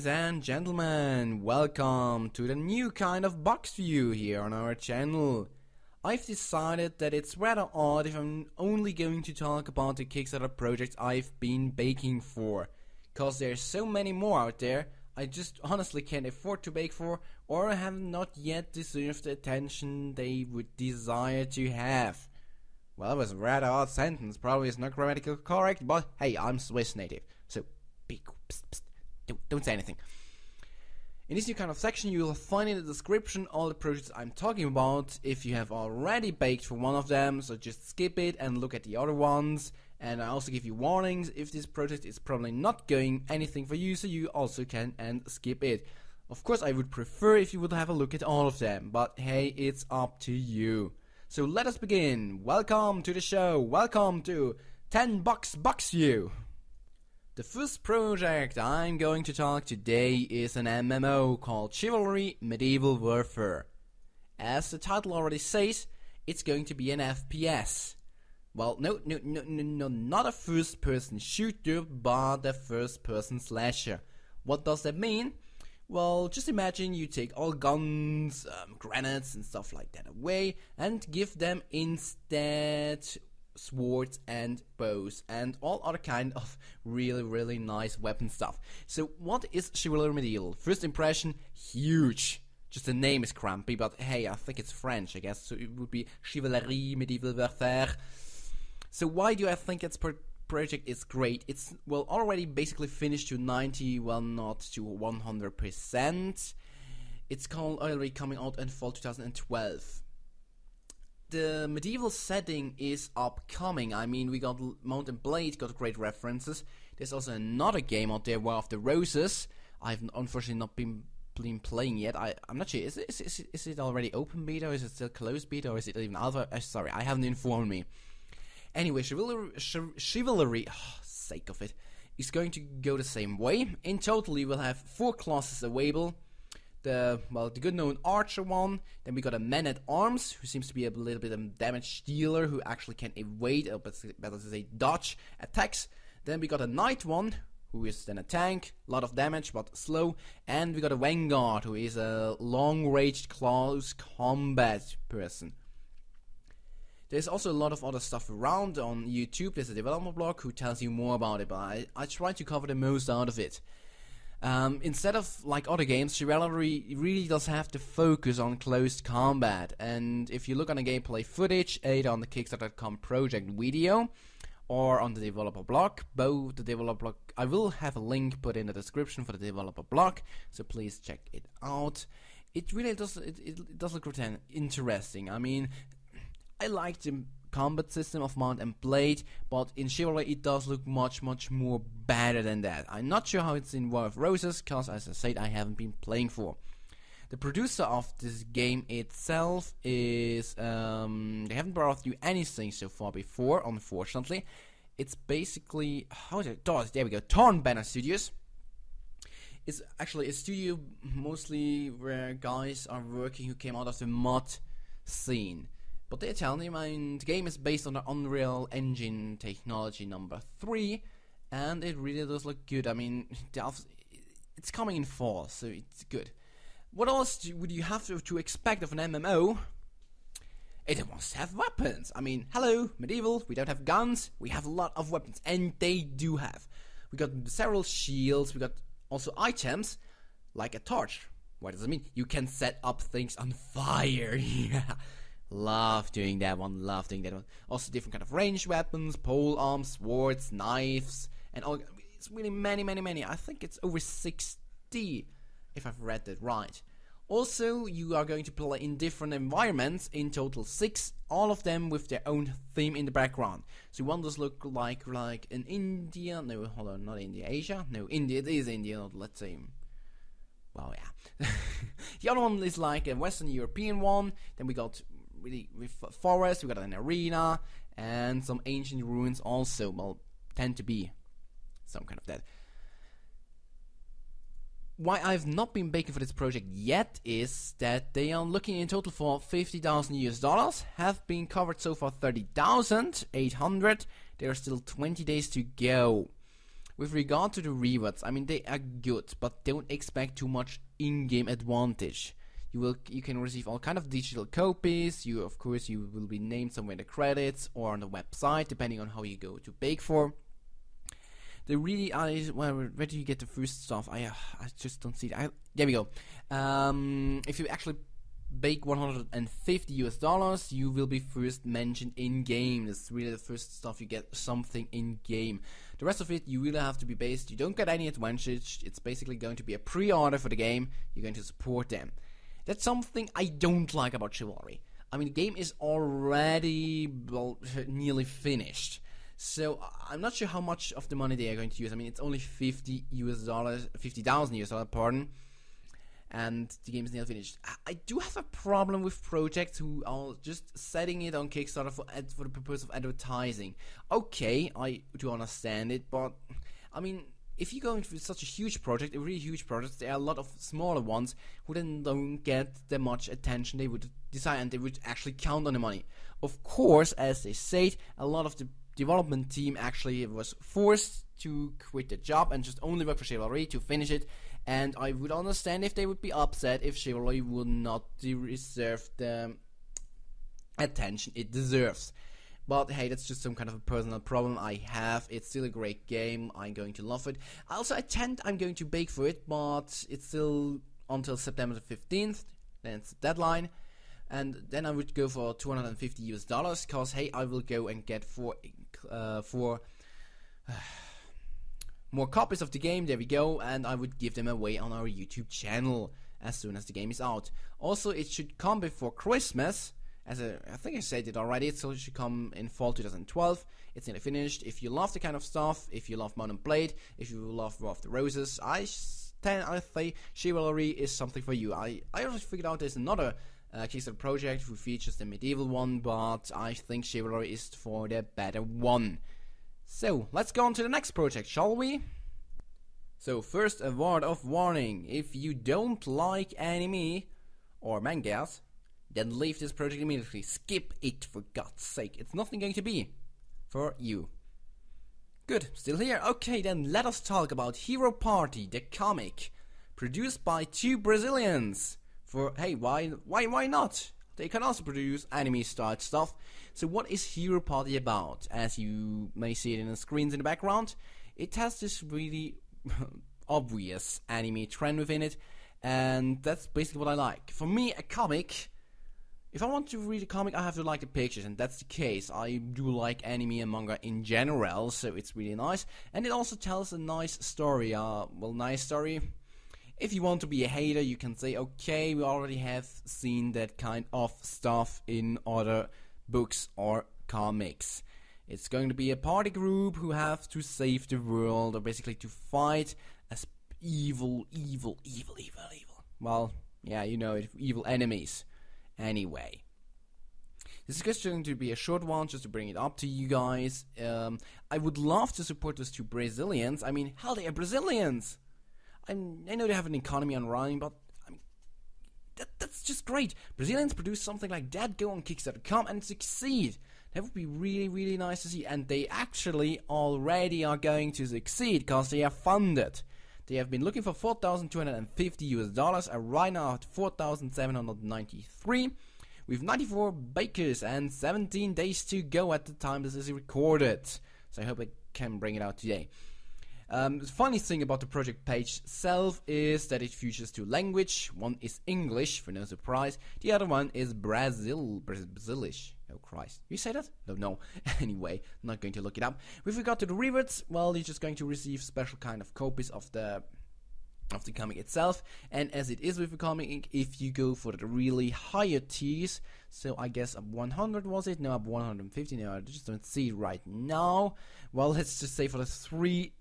and gentlemen, welcome to the new kind of box view here on our channel. I've decided that it's rather odd if I'm only going to talk about the Kickstarter projects I've been baking for, cause there's so many more out there I just honestly can't afford to bake for, or have not yet deserved the attention they would desire to have. Well, that was a rather odd sentence, probably is not grammatically correct, but hey, I'm Swiss native, so be cool. Psst, psst. Don't say anything. In this new kind of section, you will find in the description all the projects I'm talking about. If you have already baked for one of them, so just skip it and look at the other ones. And I also give you warnings if this project is probably not going anything for you, so you also can and skip it. Of course, I would prefer if you would have a look at all of them, but hey, it's up to you. So let us begin. Welcome to the show. Welcome to 10 Box View. The first project I'm going to talk today is an MMO called Chivalry Medieval Warfare. As the title already says, it's going to be an FPS. Well, no, not a first-person shooter, but a first-person slasher. What does that mean? Well, just imagine you take all guns, grenades and stuff like that away and give them instead swords and bows and all other kind of really nice weapon stuff. So what is Chivalry Medieval? First impression, huge. Just the name is crampy, but hey, I think it's French, I guess, so it would be Chivalry Medieval Warfare. So why do I think its project is great? It's, well, already basically finished to 90, well, not to 100%. It's already coming out in fall 2012. The medieval setting is upcoming. I mean, we got Mount and Blade, got great references. There's also another game out there, War of the Roses. I've unfortunately not been playing yet. I'm not sure. Is it already open beta, or is it still closed beta, or is it even alpha? Sorry, I haven't informed me. Anyway, Chivalry, sake of it, is going to go the same way. In total, we will have 4 classes available. The good known archer one, then we got a man-at-arms, who seems to be a little bit of a damage dealer, who actually can evade, or better to say dodge, attacks. Then we got a knight one, who is then a tank, a lot of damage, but slow. And we got a vanguard, who is a long-range close combat person. There's also a lot of other stuff around on YouTube. There's a developer blog who tells you more about it, but I try to cover the most out of it. Instead of like other games, Chivalry really does have to focus on close combat, and if you look on the gameplay footage, either on the Kickstarter.com project video or on the developer blog, both the developer blog, I will have a link put in the description for the developer blog, so please check it out. It really does, it does look interesting. I mean, I like the combat system of Mount and Blade, but in Chivalry it does look much more better than that. I'm not sure how it's in War of Roses, cause as I said, I haven't been playing for. The producer of this game itself is, they haven't brought you anything so far before, unfortunately. It's basically, how is it? There we go, Torn Banner Studios. It's actually a studio mostly where guys are working who came out of the mod scene. But they're telling me, the game is based on the Unreal Engine technology number 3, and it really does look good. I mean, it's coming in fall, so it's good. What else would you have to expect of an MMO? It must have weapons. I mean, hello, medieval, we don't have guns, we have a lot of weapons, and they do have. We got several shields, we got also items, like a torch. What does it mean? You can set up things on fire, yeah. Love doing that one, Also different kind of ranged weapons, pole arms, swords, knives, and all. It's really many. I think it's over 60, if I've read that right. Also, you are going to play in different environments, in total 6, all of them with their own theme in the background. So one does look like in India, no, hold on, not India, Asia? No, India, it is India, let's say. Well, yeah. The other one is like a Western European one, then we got really with forest, we got an arena, and some ancient ruins also, well, tend to be some kind of that. Why I've not been baking for this project yet is that they are looking in total for $50,000 US, have been covered so far 30,800, there are still 20 days to go. with regard to the rewards, I mean, they are good, but don't expect too much in-game advantage. You can receive all kind of digital copies. Of course, you will be named somewhere in the credits or on the website, depending on how you go to bake for. They really are. Well, where do you get the first stuff? I just don't see it. There we go. If you actually bake $150, you will be first mentioned in game. That's really the first stuff you get, something in game. The rest of it, you really have to be based. You don't get any advantage. It's basically going to be a pre-order for the game. You're going to support them. That's something I don't like about Chivalry. I mean, the game is already, well, nearly finished. So I'm not sure how much of the money they are going to use. I mean, it's only $50,000, pardon. And the game is nearly finished. I do have a problem with projects who are just setting it on Kickstarter for the purpose of advertising. Okay, I do understand it, but I mean, if you go into such a huge project, a really huge project, there are a lot of smaller ones who then don't get the much attention they would desire, and they would actually count on the money. Of course, as they said, a lot of the development team actually was forced to quit the job and just only work for Chivalry to finish it, and I would understand if they would be upset if Chivalry would not deserve the attention it deserves. But hey, that's just some kind of a personal problem I have. It's still a great game. I'm going to love it. Also, I'm going to bake for it, but it's still until September the 15th. Then it's the deadline. And then I would go for $250, cause hey, I will go and get four more copies of the game. There we go, and I would give them away on our YouTube channel as soon as the game is out. Also, it should come before Christmas. I think I said it already, so it should come in fall 2012. It's nearly finished. If you love the kind of stuff, if you love Mount and Blade, if you love War of the Roses, I think Chivalry is something for you. I also figured out there's another Kickstarter project who features the medieval one, but I think Chivalry is for the better one. So, let's go on to the next project, shall we? So, first, a word of warning. If you don't like anime or mangas, then leave this project immediately. Skip it, for God's sake. It's nothing going to be for you. Good, still here. Okay, then let us talk about Hero Party, the comic, produced by two Brazilians. For hey, why not? They can also produce anime-style stuff. So what is Hero Party about? As you may see it in the screens in the background, it has this really obvious anime trend within it, and that's basically what I like. For me, a comic, if I want to read a comic, I have to like the pictures, and that's the case. I do like anime and manga in general, so it's really nice. And it also tells a nice story, nice story. If you want to be a hater, you can say, okay, we already have seen that kind of stuff in other books or comics. It's going to be a party group who have to save the world, or basically to fight as evil. Well, yeah, you know it, evil enemies. Anyway, this is just going to be a short one, just to bring it up to you guys. I would love to support those two Brazilians. I mean, hell, they are Brazilians. I know they have an economy on running, but I mean, that's just great. Brazilians produce something like that, go on Kickstarter.com and succeed. That would be really, really nice to see. And they actually already are going to succeed because they are funded. They have been looking for $4,250 and right now at $4,793 with 94 bakers and 17 days to go at the time this is recorded. So I hope I can bring it out today. The funny thing about the project page itself is that it features two languages. One is English, for no surprise. The other one is Brazilish. Oh Christ, you say that? No. Anyway, not going to look it up. With regard to the rewards, well, you're just going to receive special kind of copies of the comic itself. And as it is with the comic, if you go for the really higher tiers, so I guess up 100 was it? No, up 150. No, I just don't see it right now. Well, let's just say for the three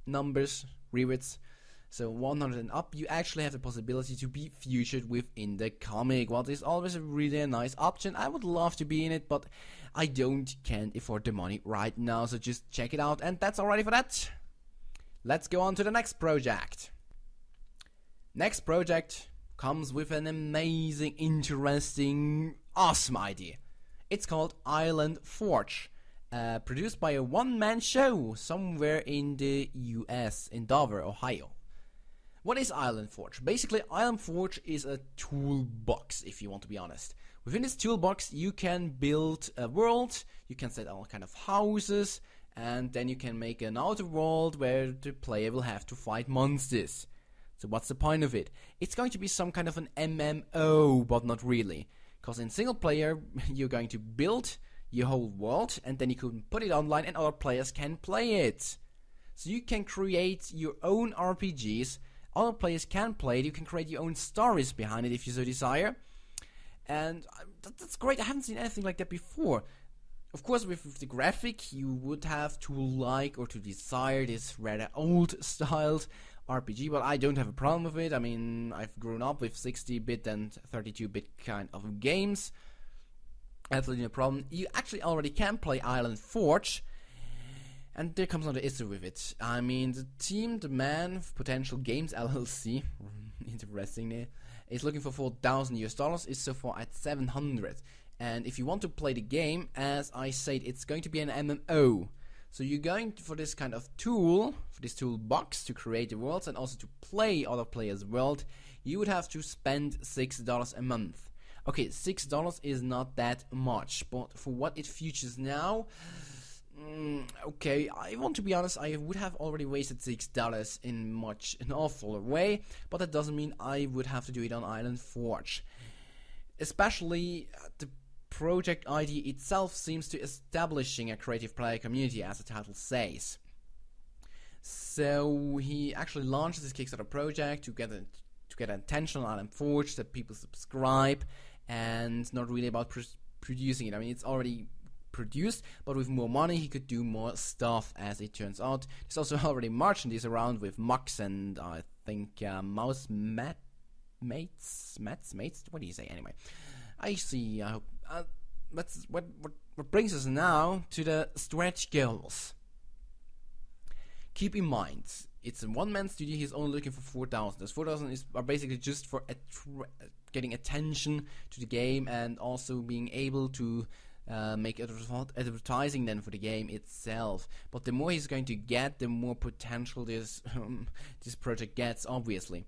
numbers, rewards, so 100 and up, you actually have the possibility to be featured within the comic. Well, this is always a really nice option. I would love to be in it, but I can't afford the money right now, so just check it out, and that's already for that. Let's go on to the next project. Next project comes with an amazing, interesting, awesome idea. It's called Island Forge, produced by a one-man show somewhere in the US, in Dover, Ohio. What is Island Forge? Basically, Island Forge is a toolbox, if you want to be honest. Within this toolbox, you can build a world, you can set all kind of houses, and then you can make an outer world where the player will have to fight monsters. So what's the point of it? It's going to be some kind of an MMO, but not really. Because in single player, you're going to build your whole world, and then you can put it online and other players can play it. So you can create your own RPGs, other players can play it, you can create your own stories behind it if you so desire. And that's great, I haven't seen anything like that before. Of course, with the graphic, you would have to like or to desire this rather old-styled RPG, but I don't have a problem with it. I mean, I've grown up with 60-bit and 32-bit kind of games. Absolutely no problem. You actually already can play Island Forge, and there comes another issue with it. I mean, the team, the man of Potential Games LLC, interestingly, is looking for $4,000 is so far at 700. And if you want to play the game, as I said, it's going to be an MMO. So you're going for this kind of tool, for this toolbox to create the worlds and also to play other players' world, you would have to spend $6 a month. Okay, $6 is not that much, but for what it features now, okay, I want to be honest, I would have already wasted $6 in an awful way, but that doesn't mean I would have to do it on Island Forge. Especially the project ID itself seems to establishing a creative player community, as the title says. So he actually launched this Kickstarter project to get attention on Island Forge, that people subscribe, and not really about producing it. I mean, it's already produced, but with more money he could do more stuff, as it turns out. There's also already merchandise around with mugs and I think mouse mates. What do you say anyway? I see. I hope. What brings us now to the stretch goals. Keep in mind, it's a one-man studio. He's only looking for 4,000. Those 4,000 are basically just for getting attention to the game and also being able to make advertising then for the game itself. But the more he's going to get, the more potential this project gets, obviously.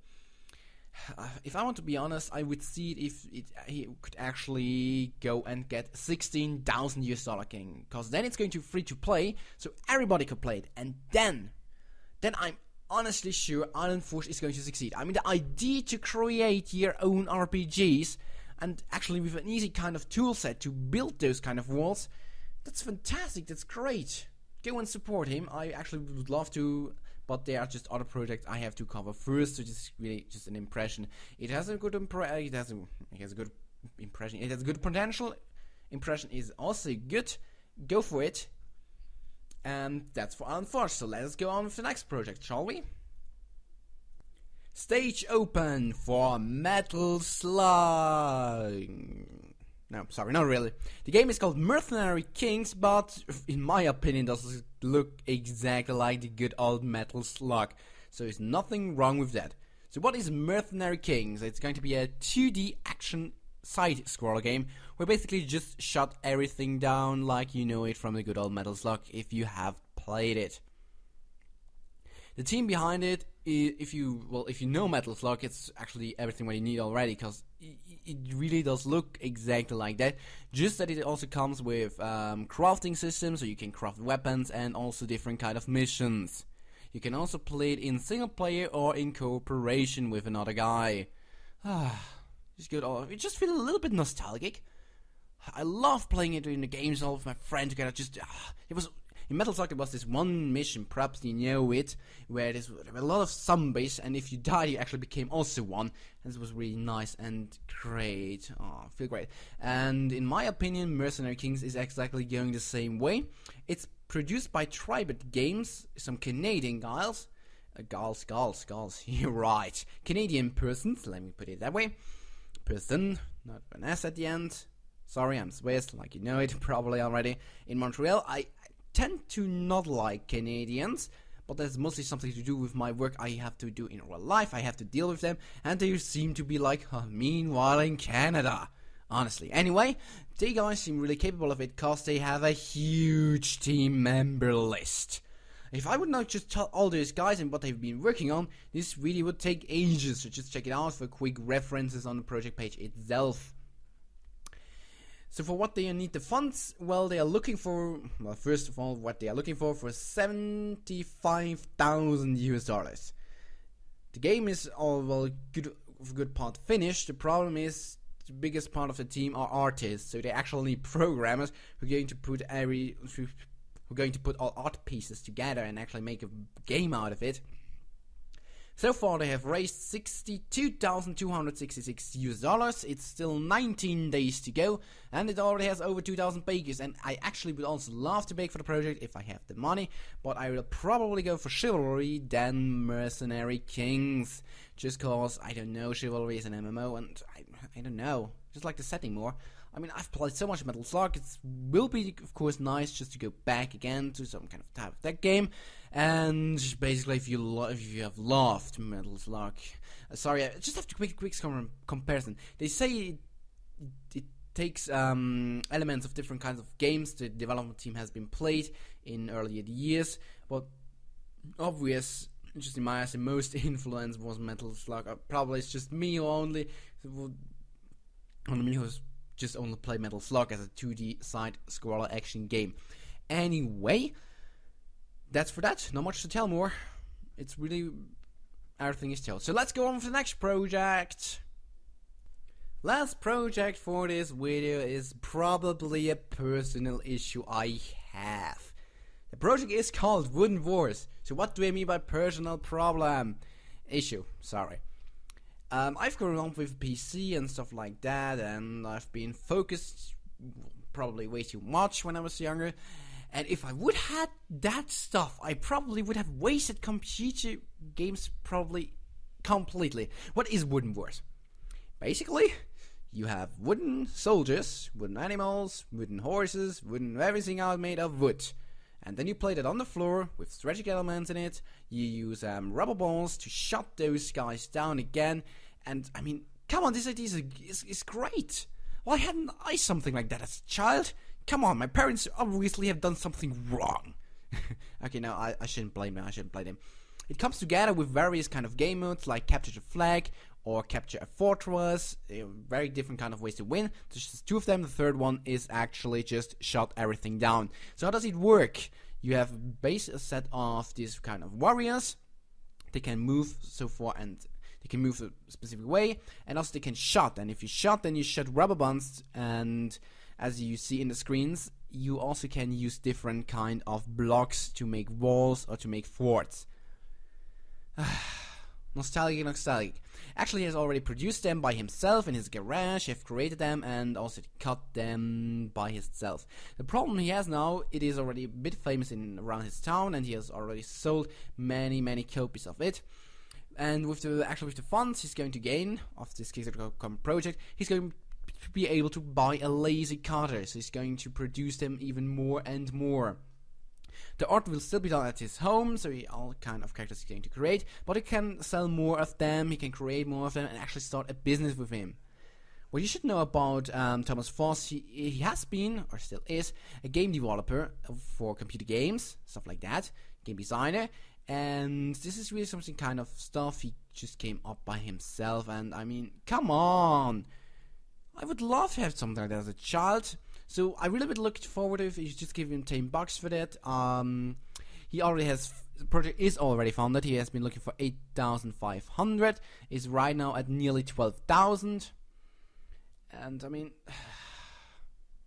If I want to be honest, I would see it if he could actually go and get $16,000 because then it's going to be free to play, so everybody could play it, and then I'm honestly sure Island Forge is going to succeed. I mean, the idea to create your own RPGs and actually with an easy kind of tool set to build those kind of worlds, that's fantastic, that's great. Go and support him. I actually would love to, but there are just other projects I have to cover first, so this is really just an impression. It has a good it has a good impression. It has good potential. Impression is also good. Go for it. And that's for Island Forge. So let us go on with the next project, shall we? Stage open for Metal Slug. No, sorry, not really. The game is called Mercenary Kings, but in my opinion doesn't look exactly like the good old Metal Slug. So there's nothing wrong with that. So what is Mercenary Kings? It's going to be a 2D action side-scroller game where basically you just shut everything down like you know it from the good old Metal Slug if you have played it. The team behind it, if you know Metal Slug, it's actually everything what you need already, because it really does look exactly like that. Just that it also comes with crafting systems, so you can craft weapons and also different kind of missions. You can also play it in single player or in cooperation with another guy. It's good. It just feels a little bit nostalgic. I love playing it in the games all with my friend together. It was. In Metal Slug there was this one mission, perhaps you know it, where there were a lot of zombies, and if you died you actually became also one, and this was really nice and great. I feel great. And in my opinion, Mercenary Kings is exactly going the same way. It's produced by Tribet Games, some Canadian guys. Gals, you're right. Canadian persons, let me put it that way. Person, not an S at the end. Sorry, I'm Swiss, like you know it probably already. In Montreal, I tend to not like Canadians, but that's mostly something to do with my work I have to do in real life. I have to deal with them, and they seem to be like, meanwhile in Canada. honestly. Anyway, they guys seem really capable of it cause they have a huge team member list. If I would not just tell all those guys and what they've been working on, this video would take ages, so just check it out for quick references on the project page itself. So for what they need the funds, well, they are looking for, well, first of all, what they are looking for $75,000 US. The game is all, well, good part finished. The problem is the biggest part of the team are artists, so they actually need programmers who are going to put all art pieces together and actually make a game out of it. So far they have raised $62,266 US. It's still 19 days to go, and it already has over 2,000 backers. And I actually would also love to bake for the project if I have the money, but I will probably go for Chivalry than Mercenary Kings, just cause I don't know, Chivalry is an MMO, and I don't know, just like the setting more. I mean, I've played so much Metal Slug, it will be, of course, nice just to go back again to some kind of type of that game. And basically, if you have loved Metal Slug, sorry, I just have to quick comparison. They say it takes elements of different kinds of games the development team has been played in earlier years, but obvious, just in my eyes, the most influence was Metal Slug. Probably it's just me who only, who's just only play Metal Slug as a 2D side-scroller action game. Anyway, that's for that. Not much to tell more. It's really, everything is told. So let's go on to the next project. Last project for this video is probably a personal issue I have. The project is called Wooden Wars. So what do I mean by personal problem? Issue, sorry. I've grown up with PC and stuff like that, and I've been focused probably way too much when I was younger. And if I would had that stuff, I probably would have wasted computer games probably completely. What is Wooden Wars? Basically, you have wooden soldiers, wooden animals, wooden horses, wooden everything out made of wood. And then you play that on the floor with strategic elements in it. You use rubber balls to shut those guys down again. And I mean, come on, this idea is great. Why hadn't I something like that as a child? Come on, my parents obviously have done something wrong. Okay, no, I shouldn't blame them. It comes together with various kind of game modes like capture the flag or capture a fortress. Very different kind of ways to win. There's just two of them. The third one is actually just shut everything down. So how does it work? You have a set of these kind of warriors. They can move so far and they can move a specific way, and also they can shot. And if you shot, then you shot rubber bands, and as you see in the screens, you also can use different kind of blocks to make walls or to make forts. Nostalgic. Actually, he has already produced them by himself in his garage. He has created them and also cut them by himself. The problem he has now, it is already a bit famous around his town, and he has already sold many copies of it. And with the funds he's going to gain of this Kickstarter project, he's going to be able to buy a laser cutter. So he's going to produce them even more and more. The art will still be done at his home, so all kind of characters he's going to create, but he can sell more of them, he can create more of them, and actually start a business with him. What you should know about Thomas Voss, he has been, or still is, a game developer for computer games, stuff like that, game designer, and this is really something kind of stuff he just came up by himself, and I mean, come on! I would love to have something like that as a child. So I really would look forward to if you just give him $10 for that. He already has, the project is already funded. He has been looking for 8,500. Is right now at nearly 12,000. And I mean,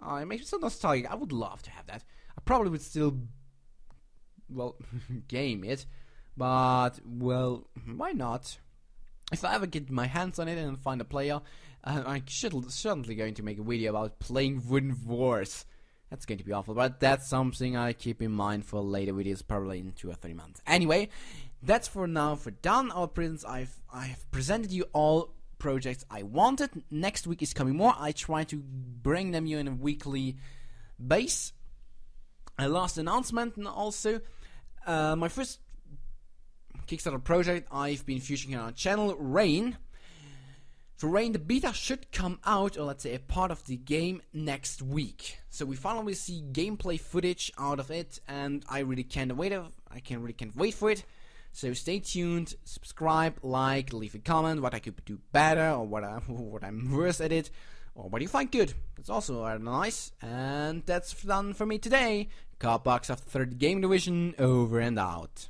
it makes me so nostalgic. I would love to have that. I probably would still, well, game it, but well, why not? If I ever get my hands on it and find a player, I'm certainly going to make a video about playing Wooden Wars. That's going to be awful, but that's something I keep in mind for later videos, probably in 2 or 3 months. Anyway, that's for now for done. Our prints, I've presented you all projects I wanted. Next week is coming more. I try to bring them you in a weekly base. A last announcement, and also my first Kickstarter project I've been featuring on our channel, Rain. For Rain, the beta should come out, or let's say a part of the game, next week. So we finally see gameplay footage out of it, and I really can't wait for it. So stay tuned, subscribe, like, leave a comment what I could do better, or what I'm worse at it, or what you find good. That's also nice. And that's done for me today. Corbbox of the 3rd Game Division, over and out.